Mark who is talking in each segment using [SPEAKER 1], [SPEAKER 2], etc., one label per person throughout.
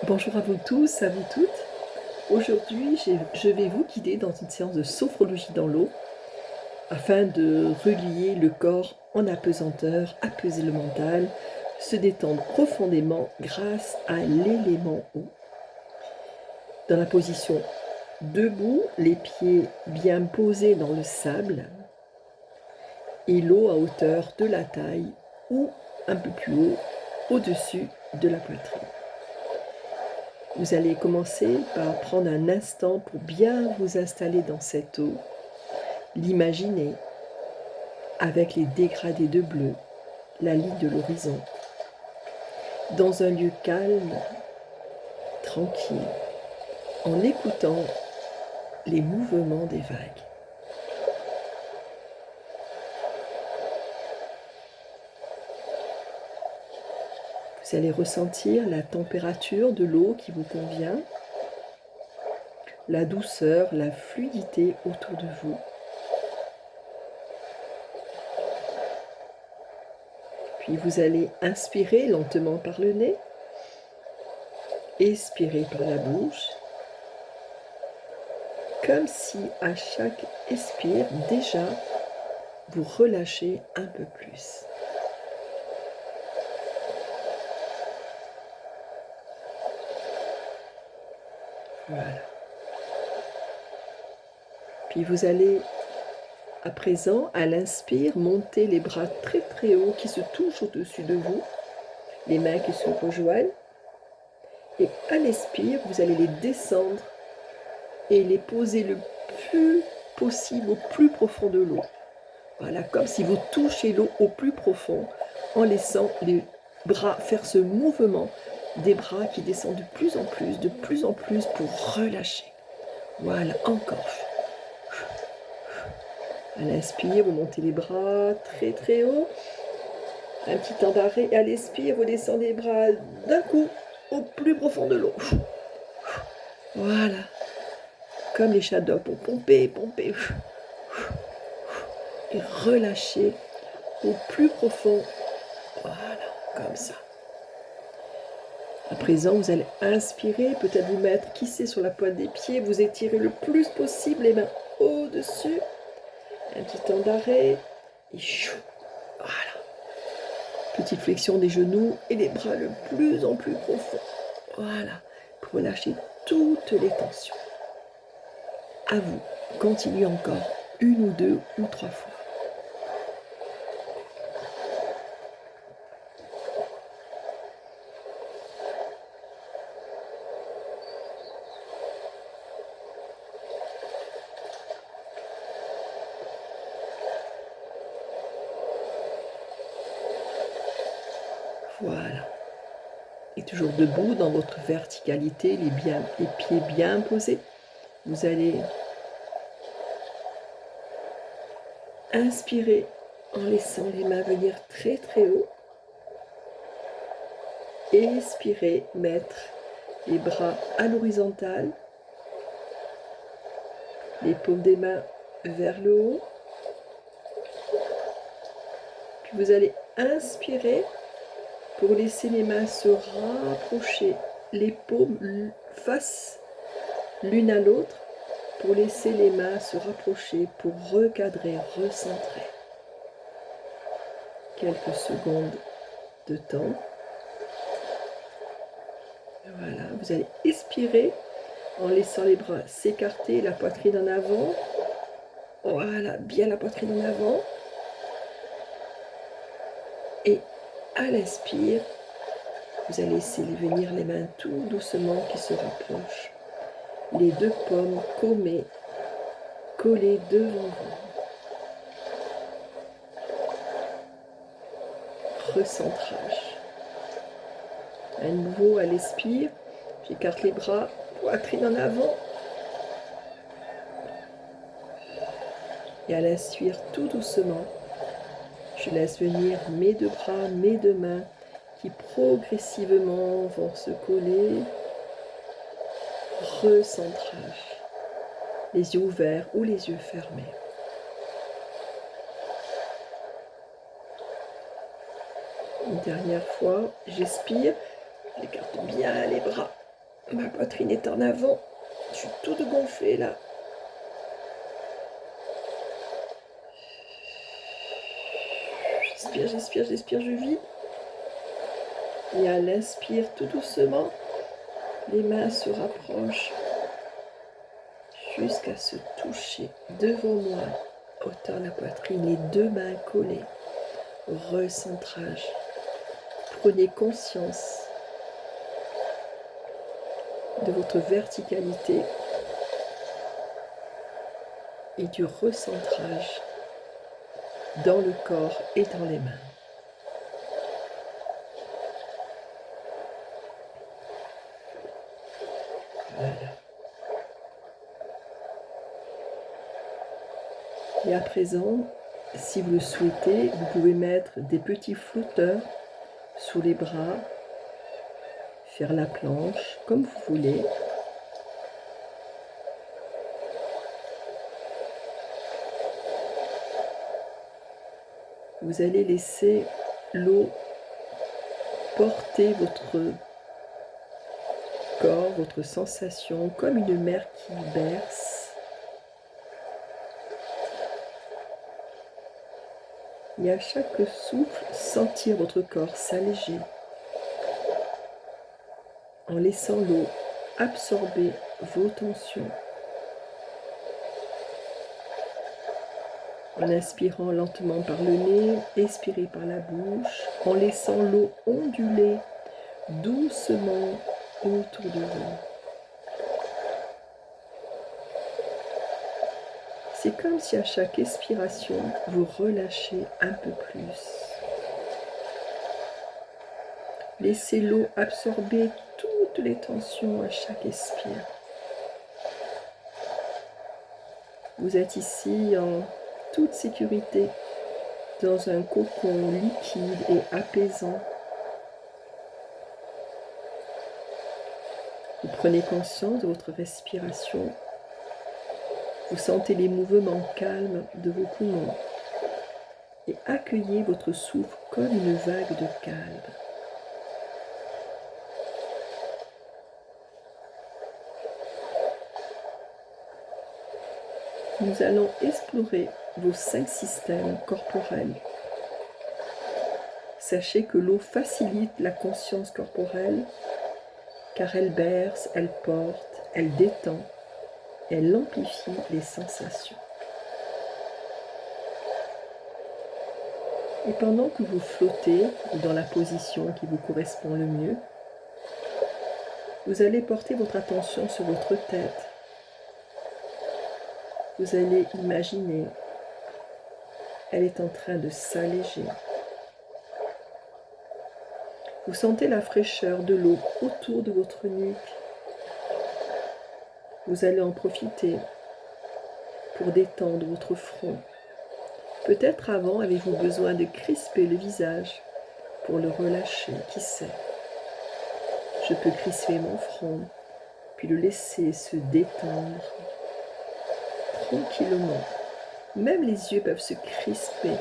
[SPEAKER 1] Bonjour à vous tous, à vous toutes. Aujourd'hui, je vais vous guider dans une séance de sophrologie dans l'eau afin de relier le corps en apesanteur, apaiser le mental, se détendre profondément grâce à l'élément eau. Dans la position debout, les pieds bien posés dans le sable et l'eau à hauteur de la taille ou un peu plus haut, au-dessus de la poitrine. Vous allez commencer par prendre un instant pour bien vous installer dans cette eau, l'imaginer avec les dégradés de bleu, la ligne de l'horizon, dans un lieu calme, tranquille, en écoutant les mouvements des vagues. Vous allez ressentir la température de l'eau qui vous convient, la douceur, la fluidité autour de vous. Puis vous allez inspirer lentement par le nez, expirer par la bouche, comme si à chaque expire, déjà, vous relâchez un peu plus. Voilà. Puis vous allez, à présent, à l'inspire, monter les bras très très haut qui se touchent au-dessus de vous, les mains qui se rejoignent. Et à l'expire, vous allez les descendre et les poser le plus possible au plus profond de l'eau. Voilà, comme si vous touchez l'eau au plus profond en laissant les bras faire ce mouvement des bras qui descendent de plus en plus pour relâcher. Voilà, encore. À l'inspire, vous montez les bras très très haut. Un petit temps d'arrêt et à l'expire, vous descendez les bras d'un coup au plus profond de l'eau. Voilà, comme les shadows pour pomper, pomper. Et relâcher au plus profond. Voilà, comme ça. À présent, vous allez inspirer, peut-être vous mettre, qui sait, sur la pointe des pieds, vous étirez le plus possible les mains au-dessus. Un petit temps d'arrêt. Et chou. Voilà. Petite flexion des genoux et les bras le plus en plus profond. Voilà. Pour relâcher toutes les tensions. À vous. Continuez encore une ou deux ou trois fois. Voilà. Et toujours debout dans votre verticalité, les pieds bien posés. Vous allez inspirer en laissant les mains venir très très haut. Expirez, mettre les bras à l'horizontale, les paumes des mains vers le haut. Puis vous allez inspirer pour laisser les mains se rapprocher, les paumes face l'une à l'autre, pour laisser les mains se rapprocher, pour recadrer, recentrer. Quelques secondes de temps. Voilà, vous allez expirer en laissant les bras s'écarter, la poitrine en avant. Voilà, bien la poitrine en avant. Et à l'inspire, vous allez laisser venir les mains tout doucement qui se rapprochent. Les deux paumes collées devant vous. Recentrage. À nouveau, à l'expire, j'écarte les bras, poitrine en avant. Et à l'inspire, tout doucement, je laisse venir mes deux bras, mes deux mains qui progressivement vont se coller. Recentrage. Les yeux ouverts ou les yeux fermés. Une dernière fois, j'expire, j'écarte bien les bras, Ma poitrine est en avant. Je suis toute gonflée là. J'expire, j'expire, j'expire, je vis. Et à l'inspire, tout doucement, les mains se rapprochent jusqu'à se toucher devant moi, hauteur de la poitrine, les deux mains collées. Recentrage. Prenez conscience de votre verticalité et du recentrage dans le corps et dans les mains. Voilà. Et à présent, si vous le souhaitez, vous pouvez mettre des petits flotteurs sous les bras, faire la planche comme vous voulez. Vous allez laisser l'eau porter votre corps, votre sensation, comme une mer qui berce. Et à chaque souffle, sentir votre corps s'alléger en laissant l'eau absorber vos tensions. En inspirant lentement par le nez, expirez par la bouche, en laissant l'eau onduler doucement autour de vous. C'est comme si à chaque expiration, vous relâchez un peu plus. Laissez l'eau absorber toutes les tensions à chaque expire. Vous êtes ici en toute sécurité, dans un cocon liquide et apaisant. Vous prenez conscience de votre respiration. Vous sentez les mouvements calmes de vos poumons et accueillez votre souffle comme une vague de calme. Nous allons explorer vos 5 systèmes corporels. Sachez que l'eau facilite la conscience corporelle car elle berce, elle porte, elle détend, elle amplifie les sensations. Et pendant que vous flottez dans la position qui vous correspond le mieux, vous allez porter votre attention sur votre tête. Vous allez imaginer, elle est en train de s'alléger. Vous sentez la fraîcheur de l'eau autour de votre nuque. Vous allez en profiter pour détendre votre front. Peut-être avant avez-vous besoin de crisper le visage pour le relâcher, qui sait. Je peux crisper mon front, puis le laisser se détendre tranquillement. Même les yeux peuvent se crisper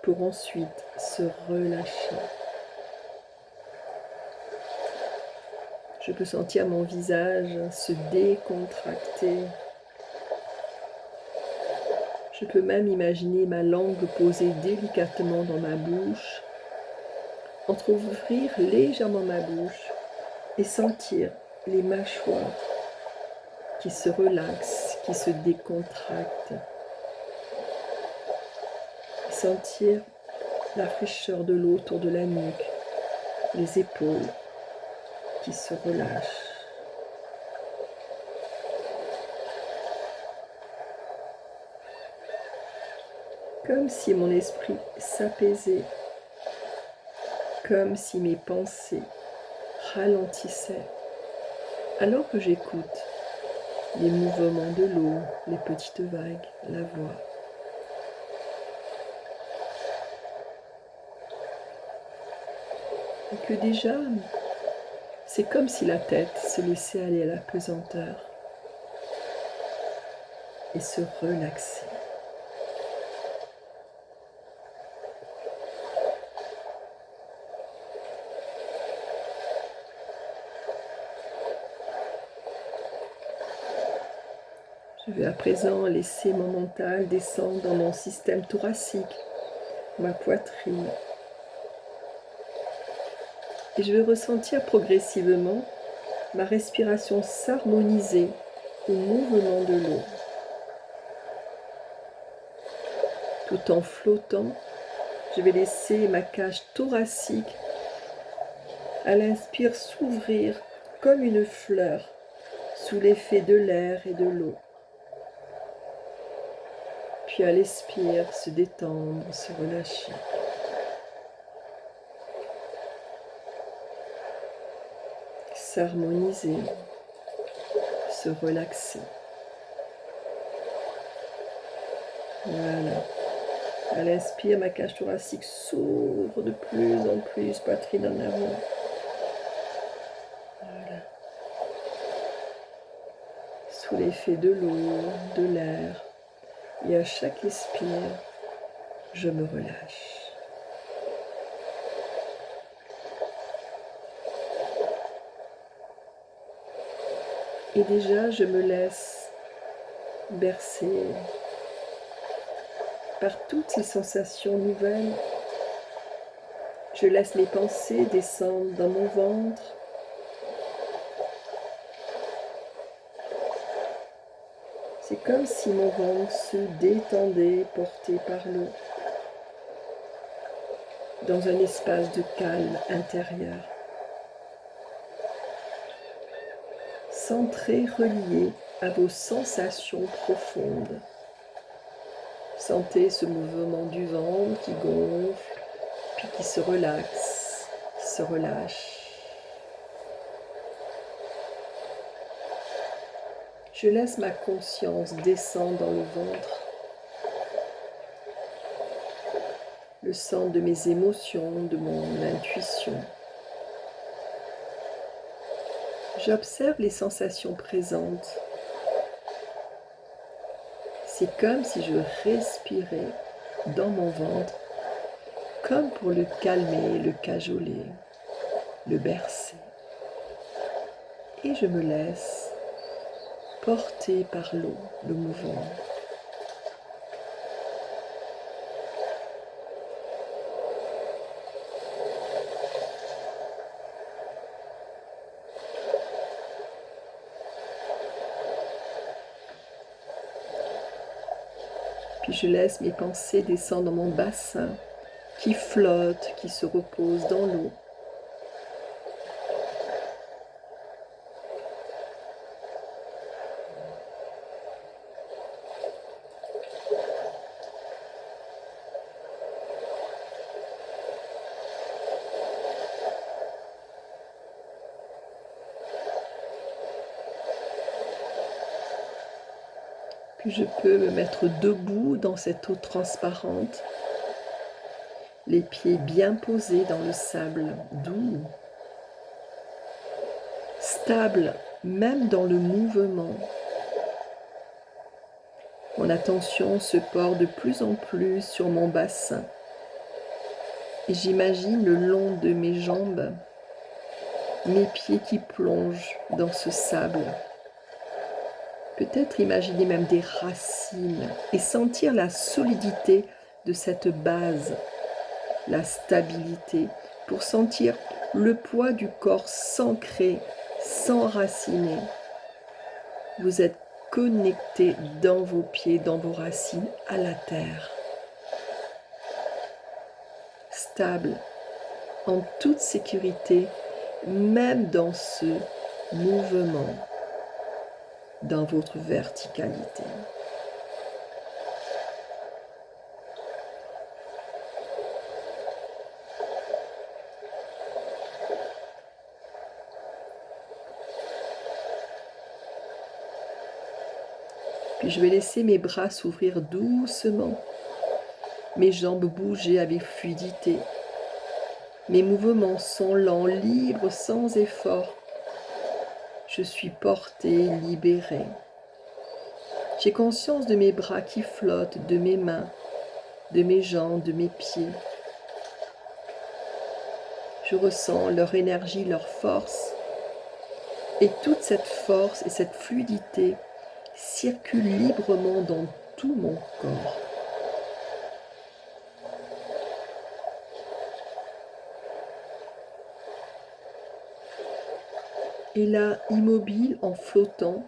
[SPEAKER 1] pour ensuite se relâcher. Je peux sentir mon visage se décontracter. Je peux même imaginer ma langue posée délicatement dans ma bouche, entrouvrir légèrement ma bouche et sentir les mâchoires qui se relaxent, qui se décontractent. Sentir la fraîcheur de l'eau autour de la nuque, les épaules qui se relâchent. Comme si mon esprit s'apaisait, comme si mes pensées ralentissaient, alors que j'écoute les mouvements de l'eau, les petites vagues, la voix. Et que déjà, c'est comme si la tête se laissait aller à la pesanteur et se relaxait. Je vais à présent laisser mon mental descendre dans mon système thoracique, ma poitrine. Et je vais ressentir progressivement ma respiration s'harmoniser au mouvement de l'eau. Tout en flottant, je vais laisser ma cage thoracique à l'inspire s'ouvrir comme une fleur sous l'effet de l'air et de l'eau. Puis à l'expire, se détendre, se relâcher. S'harmoniser, se relaxer. Voilà. À l'inspire, ma cage thoracique s'ouvre de plus en plus, poitrine en avant. Voilà. Sous l'effet de l'eau, de l'air. Et à chaque expire, je me relâche. Et déjà, je me laisse bercer par toutes ces sensations nouvelles. Je laisse mes pensées descendre dans mon ventre. C'est comme si mon ventre se détendait, porté par l'eau, dans un espace de calme intérieur. Centré, relié à vos sensations profondes. Sentez ce mouvement du ventre qui gonfle, puis qui se relaxe, qui se relâche. Je laisse ma conscience descendre dans le ventre, le centre de mes émotions, de mon intuition. J'observe les sensations présentes. C'est comme si je respirais dans mon ventre, comme pour le calmer, le cajoler, le bercer. Et je me laisse porter par l'eau, le mouvement. Puis je laisse mes pensées descendre dans mon bassin, qui flotte, qui se repose dans l'eau. Puis je peux me mettre debout dans cette eau transparente, les pieds bien posés dans le sable doux, stable même dans le mouvement. Mon attention se porte de plus en plus sur mon bassin et j'imagine le long de mes jambes, mes pieds qui plongent dans ce sable. Peut-être imaginer même des racines et sentir la solidité de cette base, la stabilité, pour sentir le poids du corps s'ancrer, s'enraciner. Vous êtes connecté dans vos pieds, dans vos racines, à la terre. Stable, en toute sécurité, même dans ce mouvement, dans votre verticalité. Puis je vais laisser mes bras s'ouvrir doucement, mes jambes bouger avec fluidité. Mes mouvements sont lents, libres, sans effort. Je suis portée, libérée. J'ai conscience de mes bras qui flottent, de mes mains, de mes jambes, de mes pieds. Je ressens leur énergie, leur force. Et toute cette force et cette fluidité circule librement dans tout mon corps. Et là, immobile, en flottant,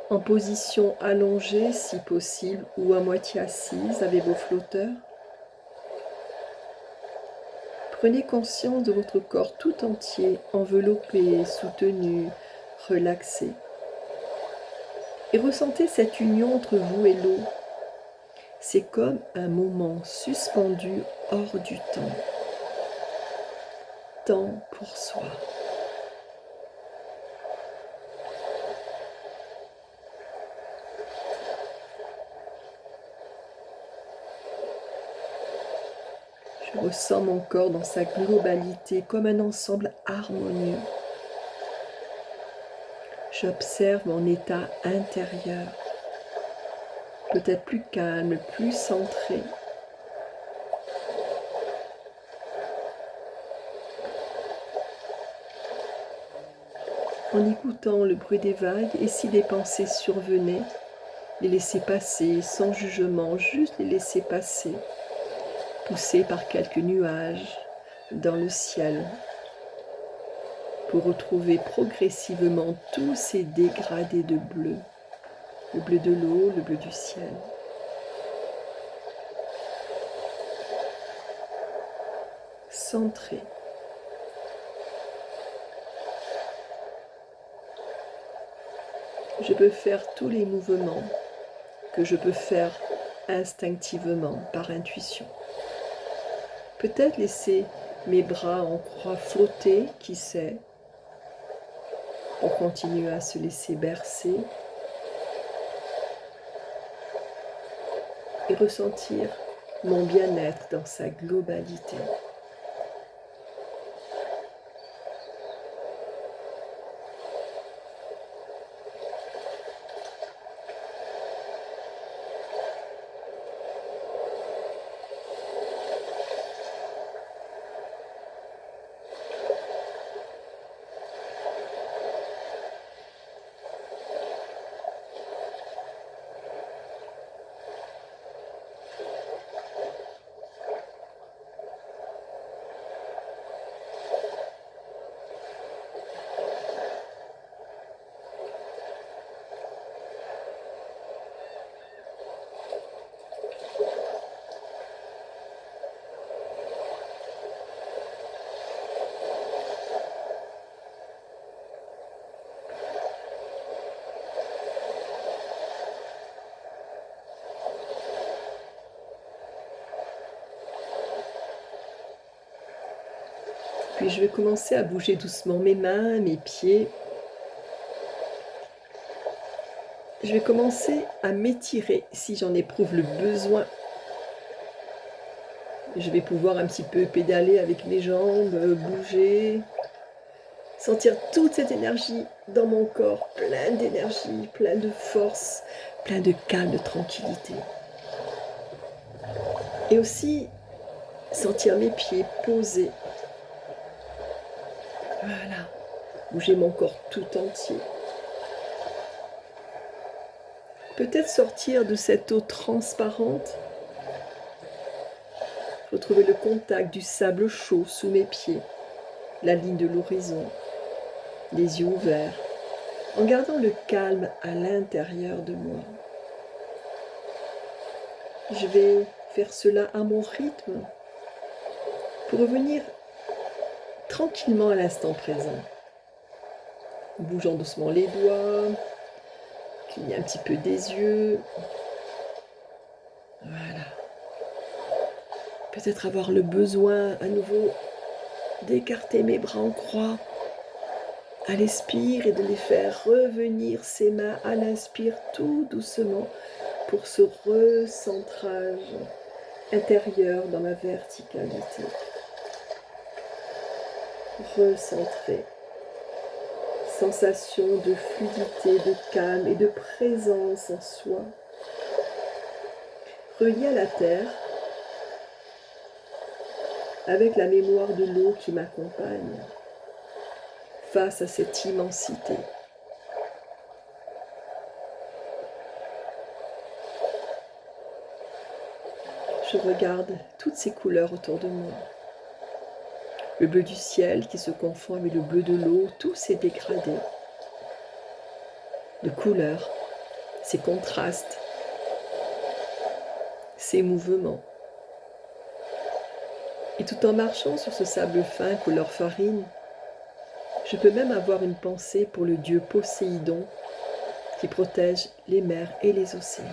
[SPEAKER 1] en position allongée si possible, ou à moitié assise avec vos flotteurs, prenez conscience de votre corps tout entier, enveloppé, soutenu, relaxé. Et ressentez cette union entre vous et l'eau. C'est comme un moment suspendu hors du temps. Temps pour soi. Je ressens mon corps dans sa globalité comme un ensemble harmonieux. J'observe mon état intérieur, peut-être plus calme, plus centré. En écoutant le bruit des vagues, et si des pensées survenaient, les laisser passer sans jugement, juste les laisser passer, poussées par quelques nuages dans le ciel, pour retrouver progressivement tous ces dégradés de bleu, le bleu de l'eau, le bleu du ciel. Centré. Je peux faire tous les mouvements que je peux faire instinctivement, par intuition. Peut-être laisser mes bras en croix flotter, qui sait, pour continuer à se laisser bercer et ressentir mon bien-être dans sa globalité. Puis je vais commencer à bouger doucement mes mains, mes pieds. Je vais commencer à m'étirer si j'en éprouve le besoin. Je vais pouvoir un petit peu pédaler avec mes jambes, bouger, sentir toute cette énergie dans mon corps, plein d'énergie, plein de force, plein de calme, de tranquillité. Et aussi sentir mes pieds posés. Voilà, bouger mon corps tout entier. Peut-être sortir de cette eau transparente, retrouver le contact du sable chaud sous mes pieds, la ligne de l'horizon, les yeux ouverts, en gardant le calme à l'intérieur de moi. Je vais faire cela à mon rythme pour revenir tranquillement à l'instant présent, bougeant doucement les doigts, cligner un petit peu des yeux. Voilà. Peut-être avoir le besoin à nouveau d'écarter mes bras en croix à l'expire et de les faire revenir ses mains à l'inspire tout doucement pour ce recentrage intérieur dans la verticalité. Recentrer. Sensation de fluidité, de calme et de présence en soi. Relié à la terre, avec la mémoire de l'eau qui m'accompagne, face à cette immensité. je regarde toutes ces couleurs autour de moi. Le bleu du ciel qui se confond avec le bleu de l'eau, tout s'est dégradé. De couleurs, ces contrastes, ces mouvements. Et tout en marchant sur ce sable fin couleur farine, je peux même avoir une pensée pour le dieu Poséidon qui protège les mers et les océans.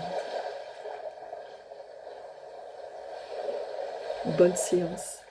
[SPEAKER 1] Bonne séance.